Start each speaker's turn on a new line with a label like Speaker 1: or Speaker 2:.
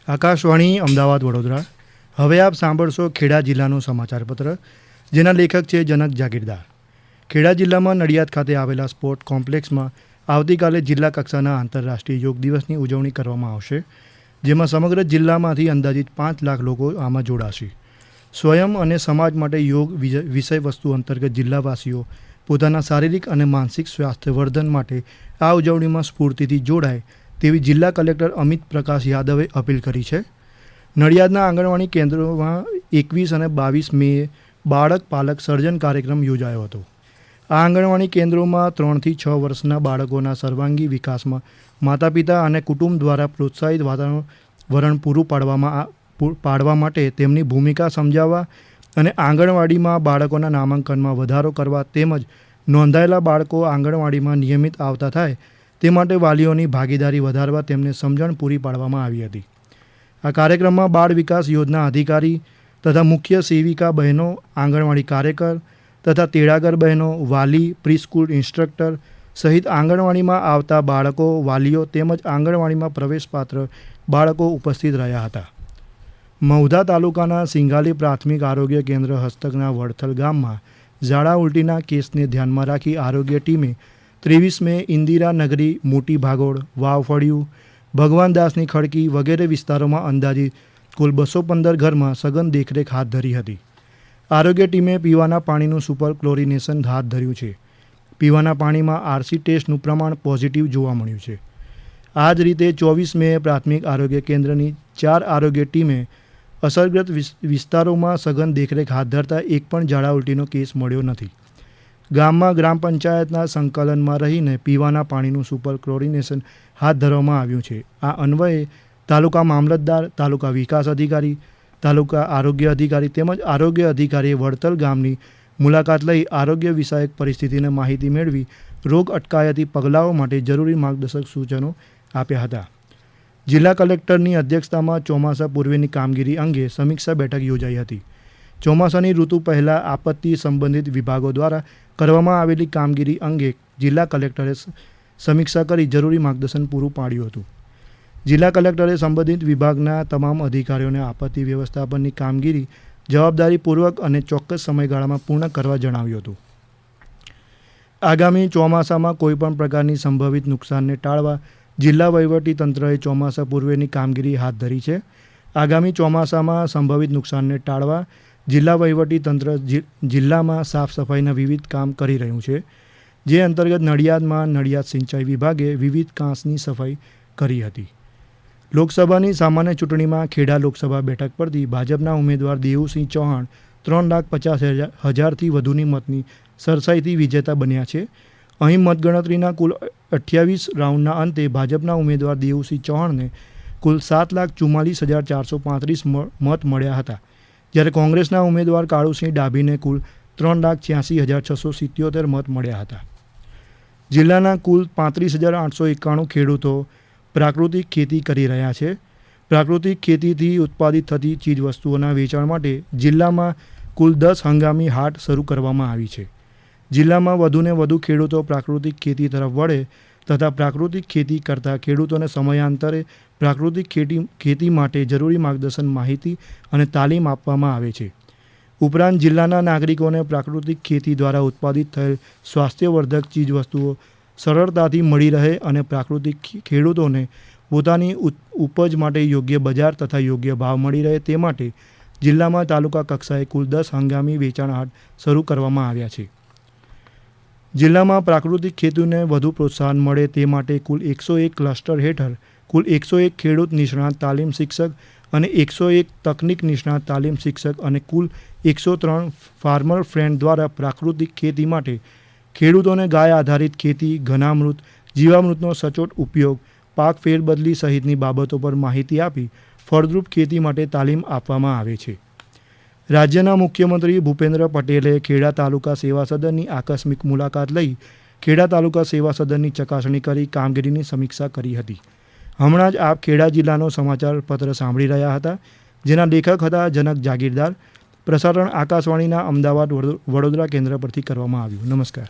Speaker 1: આકાશવાણી અમદાવાદ વડોદરા. હવે આપ સાંભળશો ખેડા જિલ્લાનું સમાચારપત્ર, જેના લેખક છે જનક જાગીરદાર. ખેડા જિલ્લામાં નડિયાદ ખાતે આવેલા સ્પોર્ટ કોમ્પ્લેક્સમાં આવતીકાલે જિલ્લા કક્ષાના આંતરરાષ્ટ્રીય યોગ દિવસની ઉજવણી કરવામાં આવશે, જેમાં સમગ્ર જિલ્લામાંથી અંદાજિત 5 લાખ લોકો આમાં જોડાશે. સ્વયં અને સમાજ માટે યોગ વિષય વસ્તુ અંતર્ગત જિલ્લાવાસીઓ પોતાના શારીરિક અને માનસિક સ્વાસ્થ્ય વર્ધન માટે આ ઉજવણીમાં સ્ફૂર્તિથી જોડાય તેવી જિલ્લા કલેક્ટર અમિત પ્રકાશ યાદવે અપીલ કરી છે. નડિયાદના આંગણવાડી કેન્દ્રોમાં 21 અને 22 મેએ બાળક પાલક સર્જન કાર્યક્રમ યોજાયો હતો. આ આંગણવાડી કેન્દ્રોમાં 3 થી 6 વર્ષના બાળકોના સર્વાંગી વિકાસમાં માતા પિતા અને કુટુંબ દ્વારા પ્રોત્સાહિત વાતાવરણ પૂરું પાડવા માટે તેમની ભૂમિકા સમજાવવા અને આંગણવાડીમાં બાળકોના નામાંકનમાં વધારો કરવા તેમજ નોંધાયેલા બાળકો આંગણવાડીમાં નિયમિત આવતા થાય તે માટે વાલીઓની ભાગીદારી વધારવા તેમને સમજણ પૂરી પાડવામાં આવી હતી. આ કાર્યક્રમમાં બાળ વિકાસ યોજના અધિકારી તથા મુખ્ય સેવિકા બહેનો, આંગણવાડી કાર્યકર તથા તેડાગર બહેનો, વાલી, પ્રીસ્કૂલ ઇન્સ્ટ્રક્ટર સહિત આંગણવાડીમાં આવતા બાળકો, વાલીઓ તેમજ આંગણવાડીમાં પ્રવેશપાત્ર બાળકો ઉપસ્થિત રહ્યા હતા. મહુધા તાલુકાના સિંગાલી પ્રાથમિક આરોગ્ય કેન્દ્ર હસ્તકના વડથલ ગામમાં ઝાડા ઉલટીના કેસને ધ્યાનમાં રાખી આરોગ્ય ટીમે 23 મે ઇન્દિરા નગરી, મોટી ભાગોળ, વાવફળિયું, ભગવાનદાસની ખડકી વગેરે વિસ્તારોમાં અંદાજિત કુલ 215 ઘરમાં સઘન દેખરેખ હાથ ધરી હતી. આરોગ્ય ટીમે પીવાના પાણીનું સુપર ક્લોરિનેશન હાથ ધર્યું છે. પીવાના પાણીમાં આરસી ટેસ્ટનું પ્રમાણ પોઝિટિવ જોવા મળ્યું છે. આ જ રીતે 24 મે પ્રાથમિક આરોગ્ય કેન્દ્રની 4 આરોગ્ય ટીમે અસરગ્રસ્ત વિસ્તારોમાં સઘન દેખરેખ હાથ ધરતા એક પણ ઝાડા ઉલટીનો કેસ મળ્યો નથી. ગામમાં ગ્રામ પંચાયતના સંકલનમાં રહીને પીવાના પાણીનું સુપર ક્લોરિનેશન હાથ ધરવામાં આવ્યું છે. આ અન્વયે તાલુકા મામલતદાર, તાલુકા વિકાસ અધિકારી, તાલુકા આરોગ્ય અધિકારી તેમજ આરોગ્ય અધિકારીએ વડતલ ગામની મુલાકાત લઈ આરોગ્ય વિષયક પરિસ્થિતિની માહિતી મેળવી રોગ અટકાયતી પગલાઓ માટે જરૂરી માર્ગદર્શક સૂચનો આપ્યા હતા. જિલ્લા કલેક્ટરની અધ્યક્ષતામાં ચોમાસા પૂર્વેની કામગીરી અંગે સમીક્ષા બેઠક યોજાઈ હતી. ચોમાસાની ઋતુ પહેલાં આપત્તિ સંબંધિત વિભાગો દ્વારા કરવામાં આવેલી કામગીરી અંગે જિલ્લા કલેક્ટરે સમીક્ષા કરી જરૂરી માર્ગદર્શન પૂરું પાડ્યું હતું. જિલ્લા કલેક્ટરે સંબંધિત વિભાગના તમામ અધિકારીઓને આપત્તિ વ્યવસ્થાપનની કામગીરી જવાબદારીપૂર્વક અને ચોક્કસ સમયગાળામાં પૂર્ણ કરવા જણાવ્યું હતું. આગામી ચોમાસામાં કોઈપણ પ્રકારની સંભવિત નુકસાનને ટાળવા જિલ્લા વહીવટીતંત્રએ ચોમાસા પૂર્વેની કામગીરી હાથ ધરી છે. આગામી ચોમાસામાં સંભવિત નુકસાનને ટાળવા જિલ્લા વહીવટીતંત્ર જિલ્લામાં સાફ સફાઈના વિવિધ કામ કરી રહ્યું છે. જે અંતર્ગત નડિયાદમાં નડિયાદ સિંચાઈ વિભાગે વિવિધ કાંસની સફાઈ કરી હતી. લોકસભાની સામાન્ય ચૂંટણીમાં ખેડા લોકસભા બેઠક પરથી ભાજપના ઉમેદવાર દેવુસિંહ ચૌહાણ 3,50,000થી વધુની મતની સરસાઈથી વિજેતા બન્યા છે. અહીં મતગણતરીના કુલ 28 રાઉન્ડના અંતે ભાજપના ઉમેદવાર દેવુસિંહ ચૌહાણને કુલ 7,44,435 મત મળ્યા હતા, જ્યારે કોંગ્રેસના ઉમેદવાર કાળુસિંહ ડાભીને કુલ 3,86,677 મત મળ્યા હતા. જિલ્લાના કુલ 35,891 ખેડૂતો પ્રાકૃતિક ખેતી કરી રહ્યા છે. પ્રાકૃતિક ખેતીથી ઉત્પાદિત થતી ચીજવસ્તુઓના વેચાણ માટે જિલ્લામાં કુલ 10 હંગામી હાટ શરૂ કરવામાં આવી છે. જિલ્લામાં વધુને વધુ ખેડૂતો પ્રાકૃતિક ખેતી તરફ વળે તથા પ્રાકૃતિક ખેતી કરતા ખેડૂતોને સમયાંતરે પ્રાકૃતિક ખેતી માટે જરૂરી માર્ગદર્શન, માહિતી અને તાલીમ આપવામાં આવે છે. ઉપરાંત જિલ્લાના નાગરિકોને પ્રાકૃતિક ખેતી દ્વારા ઉત્પાદિત થયેલ સ્વાસ્થ્યવર્ધક ચીજવસ્તુઓ સરળતાથી મળી રહે અને પ્રાકૃતિક ખેડૂતોને પોતાની ઉપજ માટે યોગ્ય બજાર તથા યોગ્ય ભાવ મળી રહે તે માટે જિલ્લામાં તાલુકા કક્ષાએ કુલ 10 હંગામી વેચાણ હાટ શરૂ કરવામાં આવ્યા છે. જિલ્લામાં પ્રાકૃતિક ખેતીને વધુ પ્રોત્સાહન મળે તે માટે કુલ 101 ક્લસ્ટર હેઠળ કુલ 101 ખેડૂત નિષ્ણાત તાલીમ શિક્ષક અને 101 તકનીક નિષ્ણાત તાલીમ શિક્ષક અને કુલ 103 ફાર્મર ફ્રેન્ડ દ્વારા પ્રાકૃતિક ખેતી માટે ખેડૂતોને ગાય આધારિત ખેતી, ઘનામૃત, જીવામૃતનો સચોટ ઉપયોગ, પાક ફેરબદલી સહિતની બાબતો પર માહિતી આપી ફળદ્રુપ ખેતી માટે તાલીમ આપવામાં આવે છે. રાજ્યના મુખ્યમંત્રી ભૂપેન્દ્ર પટેલે ખેડા તાલુકા સેવા સદનની આકસ્મિક મુલાકાત લઈ ખેડા તાલુકા સેવા સદનની ચકાસણી કરી કામગીરીની સમીક્ષા કરી હતી. હમણાં જ આપ ખેડા જિલ્લાનો સમાચાર પત્ર સાંભળી રહ્યા હતા, જેના લેખક હતા જનક જાગીરદાર. પ્રસારણ આકાશવાણીના અમદાવાદ વડોદરા કેન્દ્ર પરથી કરવામાં આવ્યું. નમસ્કાર.